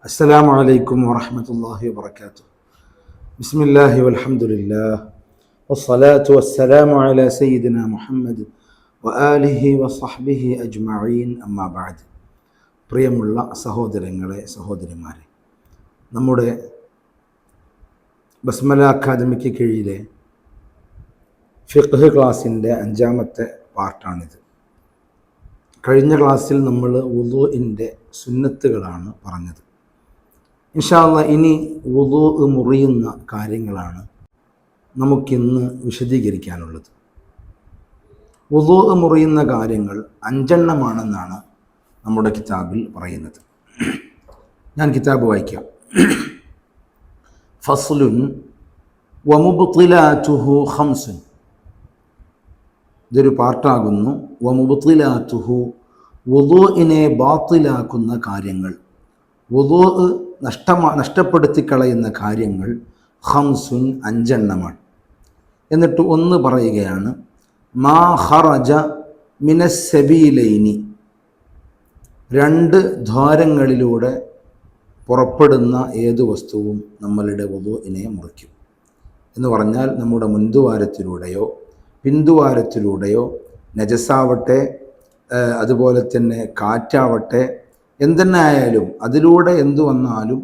السلام عليكم ورحمة الله وبركاته. بسم الله والحمد لله والصلاة والسلام على سيدنا محمد وآله وصحبه أجمعين أما بعد. പ്രിയമുള്ള സഹോദരങ്ങളെ സഹോദരിമാരെ, നമ്മുടെ ബസ്മല അക്കാദമിക്ക് കീഴിലെ ഫിഖ് ക്ലാസിൻ്റെ 5ാമത്തെ പാർട്ടാണിത്. കഴിഞ്ഞ ക്ലാസ്സിൽ നമ്മൾ വുളൂഇൻ്റെ സുന്നത്തുകളാണ് പറഞ്ഞത്. ഇൻഷാ അല്ലാഹ് ഇനി വുളൂ മുറിയുന്ന കാര്യങ്ങളാണ് നമുക്കിന്ന് വിശദീകരിക്കാനുള്ളത്. വുളൂ മുറിയുന്ന കാര്യങ്ങൾ 5 നമ്മുടെ കിതാബിൽ പറയുന്നത്. ഞാൻ കിതാബ് വായിക്കാം. ഫസ്ലുൻ വമുബ്തിലാതുഹു ഖംസുൻ. ഇതൊരു പാർട്ടാകുന്നു. വമുബ്തിലാതുഹു, വുളൂഇനെ ബാത്തിലാക്കുന്ന കാര്യങ്ങൾ, വുളൂ നഷ്ടപ്പെടുത്തിക്കളയുന്ന കാര്യങ്ങൾ ഖംസുൻ 5. എന്നിട്ട് ഒന്ന് പറയുകയാണ്, മാ ഖറജ മിനസ്സബീലൈനി, 2 ദ്വാരങ്ങളിലൂടെ പുറപ്പെടുന്ന ഏതു വസ്തുവും നമ്മളുടെ വുളൂഇനെ മുറിക്കും. എന്ന് പറഞ്ഞാൽ നമ്മുടെ മുൻദ്വാരത്തിലൂടെയോ പിൻദ്വാരത്തിലൂടെയോ നജസാവട്ടെ, അതുപോലെ തന്നെ കാറ്റാവട്ടെ, എന്തെന്നെ ആയാലും അതിലൂടെ എന്തു വന്നാലും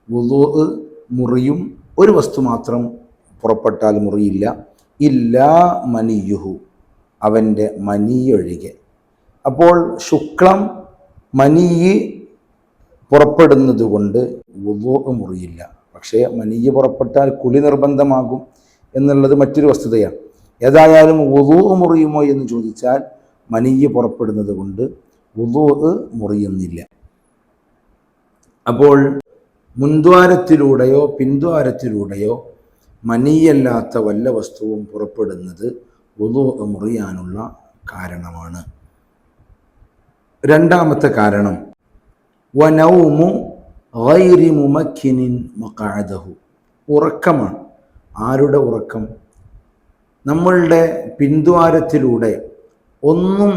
വുളൂ മുറിയും. ഒരു വസ്തു മാത്രം പുറപ്പെട്ടാൽ മുറിയില്ല. ഇല്ലാ മനിയുഹു, അവൻ്റെ മനിയൊഴികെ. അപ്പോൾ ശുക്ലം മനിയ് പുറപ്പെടുന്നത് കൊണ്ട് വുളൂ മുറിയില്ല. പക്ഷേ മനിയ് പുറപ്പെട്ടാൽ കുളി നിർബന്ധമാകും എന്നുള്ളത് മറ്റൊരു വസ്തുതയാണ്. ഏതായാലും വുളൂ മുറിയുമോ എന്ന് ചോദിച്ചാൽ മനിയ് പുറപ്പെടുന്നത് കൊണ്ട് വുളൂ മുറിയുന്നില്ല. അപ്പോൾ മുൻദ്വാരത്തിലൂടെയോ പിൻദ്വാരത്തിലൂടെയോ മനിയല്ലാത്ത വല്ല വസ്തുവും പുറപ്പെടുന്നത് വുളൂ മുറിയാനുള്ള കാരണമാണ്. 2ാമത്തെ കാരണം വനൗമു ഗൈരി മുമക്കിനിൻ മഖഅദഹു, ഉറക്കമാണ്. ആരുടെ ഉറക്കം? നമ്മളുടെ പിൻദ്വാരത്തിലൂടെ ഒന്നും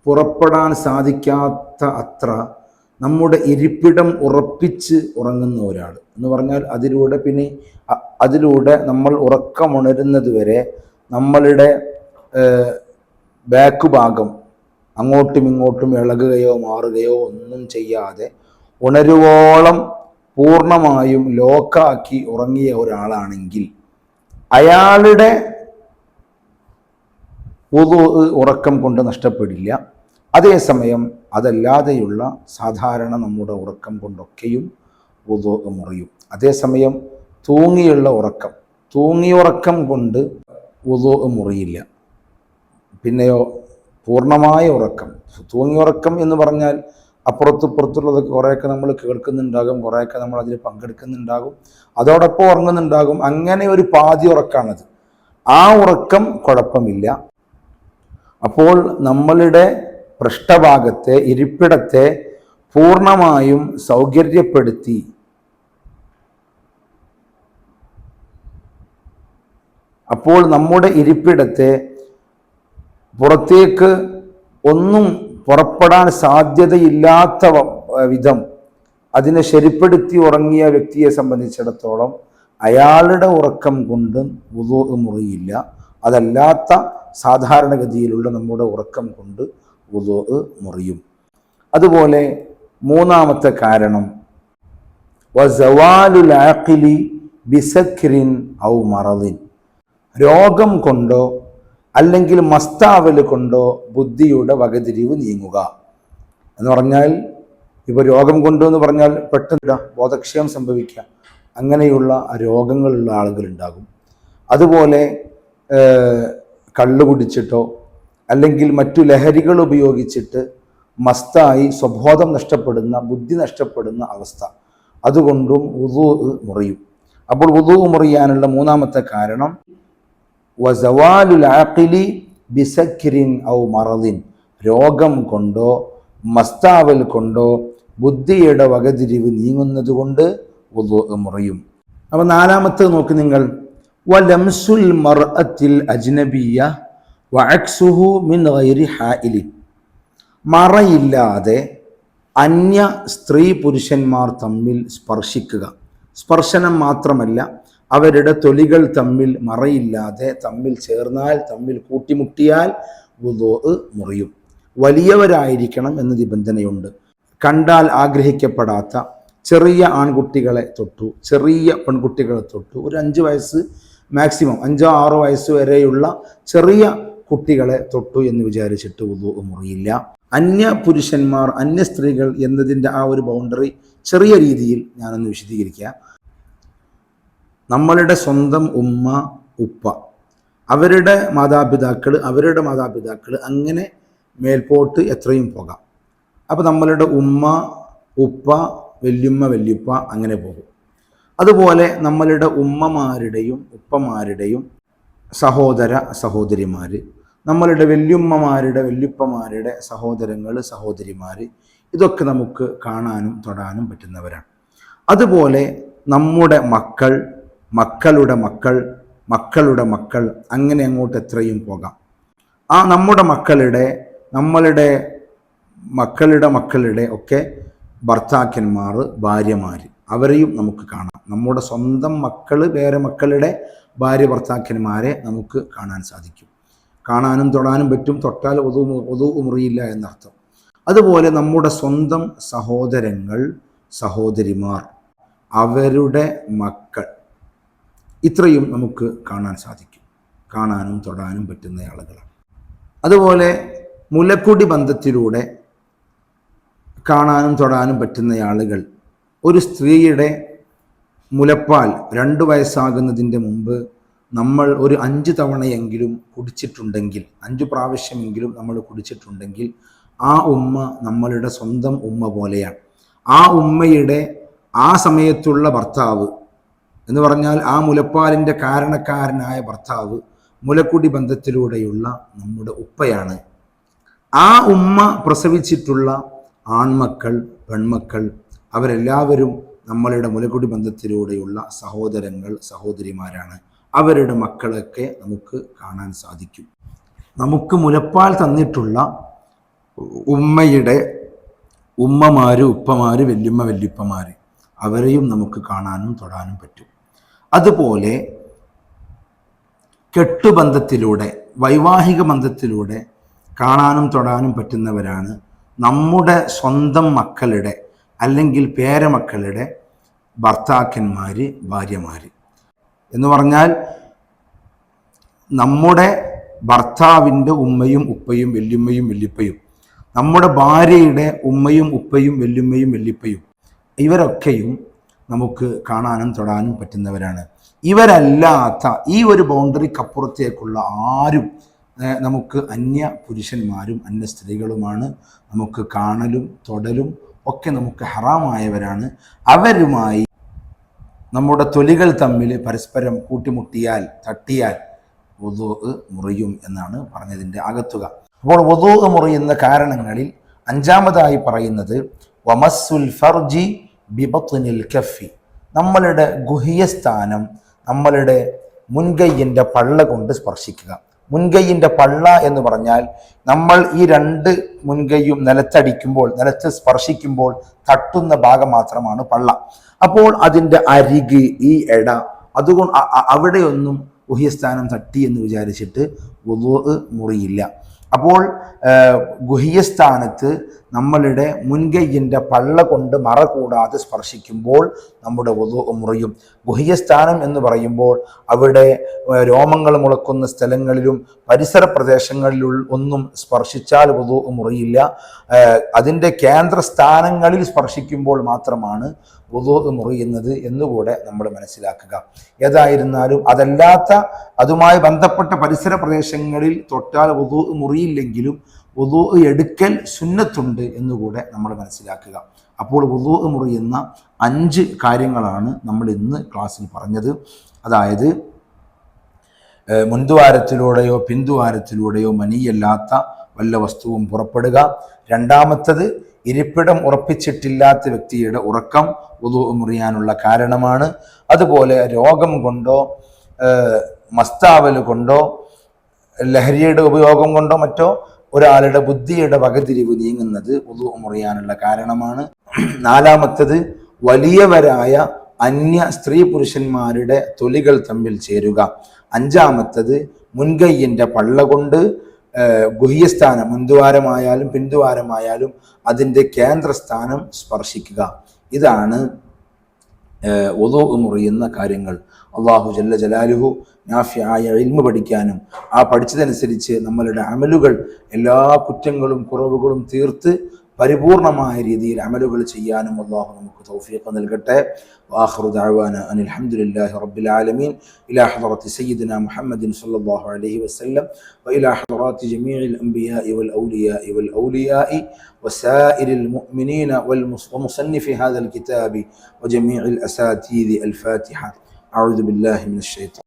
പുറപ്പെടാൻ സാധിക്കാത്ത അത്ര നമ്മുടെ ഇരിപ്പിടം ഉറപ്പിച്ച് ഉറങ്ങുന്ന ഒരാൾ എന്ന് പറഞ്ഞാൽ അതിലൂടെ നമ്മൾ ഉറക്കമുണരുന്നത് വരെ നമ്മളുടെ ബാക്ക് ഭാഗം അങ്ങോട്ടും ഇങ്ങോട്ടും ഇളകുകയോ മാറുകയോ ഒന്നും ചെയ്യാതെ ഉണരുവോളം പൂർണ്ണമായും ലോക്കാക്കി ഉറങ്ങിയ ഒരാളാണെങ്കിൽ അയാളുടെ വുളൂ ഉറക്കം കൊണ്ട് നഷ്ടപ്പെടില്ല. അതേസമയം അതല്ലാതെയുള്ള സാധാരണ നമ്മുടെ ഉറക്കം കൊണ്ടൊക്കെയും വുളൂ മുറിയും. അതേസമയം തൂങ്ങിയ ഉറക്കം കൊണ്ട് വുളൂ മുറിയില്ല. പിന്നെയോ പൂർണ്ണമായ ഉറക്കം, തൂങ്ങിയുറക്കം എന്ന് പറഞ്ഞാൽ അപ്പുറത്തുള്ളതൊക്കെ കുറേയൊക്കെ നമ്മൾ കേൾക്കുന്നുണ്ടാകും, കുറേയൊക്കെ നമ്മൾ അതിൽ പങ്കെടുക്കുന്നുണ്ടാകും, അതോടൊപ്പം ഉറങ്ങുന്നുണ്ടാകും. അങ്ങനെ ഒരു പാതി ഉറക്കാണത്. ആ ഉറക്കം കുഴപ്പമില്ല. അപ്പോൾ നമ്മളുടെ പൃഷ്ഠഭാഗത്തെ ഇരിപ്പിടത്തെ പൂർണ്ണമായും സൗകര്യപ്പെടുത്തി അപ്പോൾ നമ്മുടെ ഇരിപ്പിടത്തെ പുറത്തേക്ക് ഒന്നും പുറപ്പെടാൻ സാധ്യതയില്ലാത്ത വിധം അതിനെ ശരിപ്പെടുത്തി ഉറങ്ങിയ വ്യക്തിയെ സംബന്ധിച്ചിടത്തോളം അയാളുടെ ഉറക്കം കൊണ്ട് വുളൂ മുറിയില്ല. അതല്ലാത്ത സാധാരണഗതിയിലുള്ള നമ്മുടെ ഉറക്കം കൊണ്ട് വുളൂ മുറിയും. അതുപോലെ 3ാമത്തെ കാരണം വസവാലുൽ ആഖിലി ബിസക്രിൻ ഔ മറദിൻ, രോഗം കൊണ്ടോ അല്ലെങ്കിൽ മസ്താവൽ കൊണ്ടോ ബുദ്ധിയുടെ വകതിരിവ് നീങ്ങുക. എന്ന് പറഞ്ഞാൽ ഇപ്പോൾ രോഗം കൊണ്ടോ എന്ന് പറഞ്ഞാൽ പെട്ടെന്ന് ബോധക്ഷയം സംഭവിക്കുക, അങ്ങനെയുള്ള രോഗങ്ങളുള്ള ആളുകളുണ്ടാകും. അതുപോലെ കള്ളു കുടിച്ചിട്ടോ അല്ലെങ്കിൽ മറ്റു ലഹരികൾ ഉപയോഗിച്ചിട്ട് മസ്തായി സ്വബോധം നഷ്ടപ്പെടുന്ന, ബുദ്ധി നഷ്ടപ്പെടുന്ന അവസ്ഥ, അതുകൊണ്ടും വുളൂ മുറിയും. അപ്പോൾ വുളൂ മുറിയാനുള്ള 3ാമത്തെ കാരണം വസവാലുൽ ആഖിലി ബിസക്രിൻ ഔ മറദിൻ, രോഗം കൊണ്ടോ മസ്താവൽ കൊണ്ടോ ബുദ്ധിയുടെ വകതിരിവ് നീങ്ങുന്നത് കൊണ്ട് വുളൂ മുറിയും. അപ്പോൾ 4ാമത്തെ നോക്ക് നിങ്ങൾ, വലംസുൽ മർഅത്തിൽ അജ്നബിയ്യ വഅക്സുഹു മിൻ ഗൈരി ഹായിലിൻ, മറയില്ലാതെ അന്യ സ്ത്രീ പുരുഷന്മാർ തമ്മിൽ സ്പർശിക്കുക. സ്പർശനം മാത്രമല്ല, അവരുടെ തൊലികൾ തമ്മിൽ മറയില്ലാതെ തമ്മിൽ ചേർന്നാൽ, തമ്മിൽ കൂട്ടിമുട്ടിയാൽ വുദൂ മുറിയും. വലിയവരായിരിക്കണം എന്ന നിബന്ധനയുണ്ട്. കണ്ടാൽ ആഗ്രഹിക്കപ്പെടാത്ത ചെറിയ ആൺകുട്ടികളെ തൊട്ടു, ചെറിയ പെൺകുട്ടികളെ തൊട്ടു, ഒരു 5 വയസ്സ് മാക്സിമം 5-6 വയസ്സ് വരെയുള്ള ചെറിയ കുട്ടികളെ തൊട്ടു എന്ന് വിചാരിച്ചിട്ട് വുദൂ മുറിയില്ല. അന്യ പുരുഷന്മാർ, അന്യ സ്ത്രീകൾ എന്നതിൻ്റെ ആ ഒരു ബൗണ്ടറി ചെറിയ രീതിയിൽ ഞാനൊന്ന് വിശദീകരിക്കുക. നമ്മളുടെ സ്വന്തം ഉമ്മ, ഉപ്പ, അവരുടെ മാതാപിതാക്കൾ അങ്ങനെ മേൽപോട്ട് എത്രയും പോകാം. അപ്പോൾ നമ്മളുടെ ഉമ്മ, ഉപ്പ, വല്യുമ്മ, വല്യുപ്പ അങ്ങനെ പോകും. അതുപോലെ നമ്മളുടെ ഉമ്മമാരുടെയും ഉപ്പമാരുടെയും സഹോദര സഹോദരിമാർ, നമ്മളുടെ വല്യുമ്മമാരുടെ വല്യുപ്പമാരുടെ സഹോദരങ്ങൾ സഹോദരിമാർ, ഇതൊക്കെ നമുക്ക് കാണാനും തൊടാനും പറ്റുന്നവരാണ്. അതുപോലെ നമ്മുടെ മക്കൾ, മക്കളുടെ മക്കൾ, മക്കളുടെ മക്കൾ, അങ്ങനെ അങ്ങോട്ട് എത്രയും പോകാം. ആ നമ്മുടെ നമ്മളുടെ മക്കളുടെ ഒക്കെ ഭർത്താക്കന്മാർ, ഭാര്യമാർ, അവരെയും നമുക്ക് കാണാം. നമ്മുടെ സ്വന്തം മക്കൾ, വേറെ മക്കളുടെ ഭാര്യ ഭർത്താക്കന്മാരെ നമുക്ക് കാണാൻ സാധിക്കും. കാണാനും തൊടാനും പറ്റും. തൊട്ടാൽ വുദൂ മുറിയില്ല എന്നർത്ഥം. അതുപോലെ നമ്മുടെ സ്വന്തം സഹോദരങ്ങൾ, സഹോദരിമാർ, അവരുടെ മക്കൾ, ഇത്രയും നമുക്ക് കാണാൻ സാധിക്കും. കാണാനും തൊടാനും പറ്റുന്ന ആളുകളാണ്. അതുപോലെ മുലക്കുടി ബന്ധത്തിലൂടെ കാണാനും തൊടാനും പറ്റുന്ന ആളുകൾ, ഒരു സ്ത്രീയുടെ മുലപ്പാൽ 2 വയസ്സാകുന്നതിൻ്റെ മുമ്പ് നമ്മൾ ഒരു 5 തവണയെങ്കിലും കുടിച്ചിട്ടുണ്ടെങ്കിൽ, 5 പ്രാവശ്യമെങ്കിലും നമ്മൾ കുടിച്ചിട്ടുണ്ടെങ്കിൽ, ആ ഉമ്മ നമ്മളുടെ സ്വന്തം ഉമ്മ പോലെയാണ്. ആ ഉമ്മയുടെ ആ സമയത്തുള്ള ഭർത്താവ് എന്ന് പറഞ്ഞാൽ, ആ മുലപ്പാലിൻ്റെ കാരണക്കാരനായ ഭർത്താവ് മുലക്കുടി ബന്ധത്തിലൂടെയുള്ള നമ്മുടെ ഉപ്പയാണ്. ആ ഉമ്മ പ്രസവിച്ചിട്ടുള്ള ആൺമക്കൾ, പെൺമക്കൾ, അവരെല്ലാവരും നമ്മളുടെ മുലക്കുടി ബന്ധത്തിലൂടെയുള്ള സഹോദരങ്ങൾ, സഹോദരിമാരാണ്. അവരുടെ മക്കളൊക്കെ നമുക്ക് കാണാൻ സാധിക്കും. നമുക്ക് മുലപ്പാൽ തന്നിട്ടുള്ള ഉമ്മയുടെ ഉമ്മമാര്, ഉപ്പമാര്, വല്യമ്മ, വല്യപ്പമാര്, അവരെയും നമുക്ക് കാണാനും തൊടാനും പറ്റും. അതുപോലെ കെട്ടുബന്ധത്തിലൂടെ, വൈവാഹിക ബന്ധത്തിലൂടെ കാണാനും തൊടാനും പറ്റുന്നവരാണ് നമ്മുടെ സ്വന്തം മക്കളുടെ അല്ലെങ്കിൽ പേരമക്കളുടെ ഭർത്താക്കന്മാർ, ഭാര്യമാർ. എന്ന് പറഞ്ഞാൽ നമ്മുടെ ഭർത്താവിൻ്റെ ഉമ്മയും ഉപ്പയും വല്യുമ്മയും വല്യപ്പയും, നമ്മുടെ ഭാര്യയുടെ ഉമ്മയും ഉപ്പയും വല്യുമ്മയും വല്യപ്പയും, ഇവരൊക്കെയും നമുക്ക് കാണാനും തൊടാനും പറ്റുന്നവരാണ്. ഇവരല്ലാത്ത ഈ ഒരു ബൗണ്ടറിക്കപ്പുറത്തേക്കുള്ള ആരും നമുക്ക് അന്യ പുരുഷന്മാരും അന്യ സ്ത്രീകളുമാണ്. നമുക്ക് കാണലും തൊടലും ഒക്കെ നമുക്ക് ഹറാമായവരാണ്. അവരുമായി നമ്മുടെ തൊലികൾ തമ്മിൽ പരസ്പരം കൂട്ടിമുട്ടിയാൽ, തട്ടിയാൽ വുദൂ മുറിയും എന്നാണ് പറഞ്ഞതിൻ്റെ ആകത്തുക. അപ്പോൾ വുദൂ മുറിയുന്ന കാരണങ്ങളിൽ 5-മതായി പറയുന്നത് വമസ്സുൽ ഫർജി ബിബത്നിൽ കഫി, നമ്മളുടെ ഗുഹ്യസ്ഥാനം നമ്മളുടെ മുൻകൈയിൻ്റെ പള്ള കൊണ്ട് സ്പർശിക്കുക. മുൻകൈയിൻ്റെ പള്ള എന്ന് പറഞ്ഞാൽ നമ്മൾ ഈ 2 മുൻകൈയും നിലത്ത് സ്പർശിക്കുമ്പോൾ തട്ടുന്ന ഭാഗം മാത്രമാണ് പള്ള. അപ്പോൾ അതിൻ്റെ അരിക്, ഈ എട, അതുകൊണ്ട് അവിടെയൊന്നും ഗുഹ്യസ്ഥാനം തട്ടി എന്ന് വിചാരിച്ചിട്ട് വുദൂ മുറിയില്ല. അപ്പോൾ ഗുഹ്യസ്ഥാനത്ത് നമ്മളുടെ മുൻകൈയിൻ്റെ പള്ള കൊണ്ട് മറ കൂടാതെ സ്പർശിക്കുമ്പോൾ നമ്മുടെ വുദൂ മുറിയും. ഗുഹ്യസ്ഥാനം എന്ന് പറയുമ്പോൾ അവിടെ രോമങ്ങൾ മുളക്കുന്ന സ്ഥലങ്ങളിലും പരിസര പ്രദേശങ്ങളിലും ഒന്നും സ്പർശിച്ചാൽ വുദൂ മുറിയില്ല. അതിൻ്റെ കേന്ദ്രസ്ഥാനങ്ങളിൽ സ്പർശിക്കുമ്പോൾ മാത്രമാണ് വുദൂ മുറിയുന്നത് എന്നുകൂടെ നമ്മൾ മനസ്സിലാക്കുക. ഏതായിരുന്നാലും അതല്ലാത്ത അതുമായി ബന്ധപ്പെട്ട പരിസര പ്രദേശങ്ങളിൽ തൊട്ടാൽ വുദൂ മുറിയില്ലെങ്കിലും വുദൂ എടുക്കൽ സുന്നത്തുണ്ട് എന്നുകൂടെ നമ്മൾ മനസ്സിലാക്കുക. അപ്പോൾ വുദൂ മുറിയുന്ന 5 കാര്യങ്ങളാണ് നമ്മൾ ഇന്ന് ക്ലാസ്സിൽ പറഞ്ഞത്. അതായത് മുൻദ്വാരത്തിലൂടെയോ പിൻദ്വാരത്തിലൂടെയോ മനിയല്ലാത്ത വല്ല വസ്തുവും പുറപ്പെടുക. 2-മത്തത് ഇരിപ്പിടം ഉറപ്പിച്ചിട്ടില്ലാത്ത വ്യക്തിയുടെ ഉറക്കം വുദൂ മുറിയാനുള്ള കാരണമാണ്. അതുപോലെ രോഗം കൊണ്ടോ മസ്താവൽ കൊണ്ടോ ലഹരിയുടെ ഉപയോഗം കൊണ്ടോ മറ്റോ ഒരാളുടെ ബുദ്ധിയുടെ വകതിരിവ് നീങ്ങുന്നത് വുളു മുറിയാനുള്ള കാരണമാണ്. നാലാമത്തത് വലിയവരായ അന്യ സ്ത്രീ പുരുഷന്മാരുടെ തൊലികൾ തമ്മിൽ ചേരുക. അഞ്ചാമത്തത് മുൻകൈയിൻ്റെ പള്ള കൊണ്ട് ഗുഹ്യസ്ഥാനം, മുൻദ്വാരമായാലും പിൻദ്വാരമായാലും അതിൻ്റെ കേന്ദ്രസ്ഥാനം സ്പർശിക്കുക. ഇതാണ് വുളു മുറിയുന്ന കാര്യങ്ങൾ. അള്ളാഹു ജല്ല ജലാലുഹു നാഫിയായ ഇൽമു പഠിക്കാനും ആ പഠിച്ചതനുസരിച്ച് നമ്മളുടെ അമലുകൾ എല്ലാ കുറ്റങ്ങളും കുറവുകളും തീർത്ത് പരിപൂർണമായ രീതിയിൽ അമലുകൾ ചെയ്യാനും അള്ളാഹു നമുക്ക് തൗഫീഖ് നൽകട്ടെ. വആഖിറു ദഅവാന അനിൽ ഹംദുലില്ലാഹി റബ്ബിൽ ആലമീൻ. ഇലാ ഹളറത്തി സയ്യിദിനാ മുഹമ്മദിൻ സ്വല്ലല്ലാഹു അലൈഹി വസല്ലം വഇലാ ഹളറത്തി ജമീഇൽ അംബിയാഇ വൽ ഔലിയാഇ വസായിരിൽ മുഅ്മിനീന വമുസന്നിഫി ഹാദൽ കിതാബി വജമീഇൽ അസാതീദി. അൽ ഫാത്തിഹ. അഊദു ബില്ലാഹി മിനശ് ശൈത്വാനിർ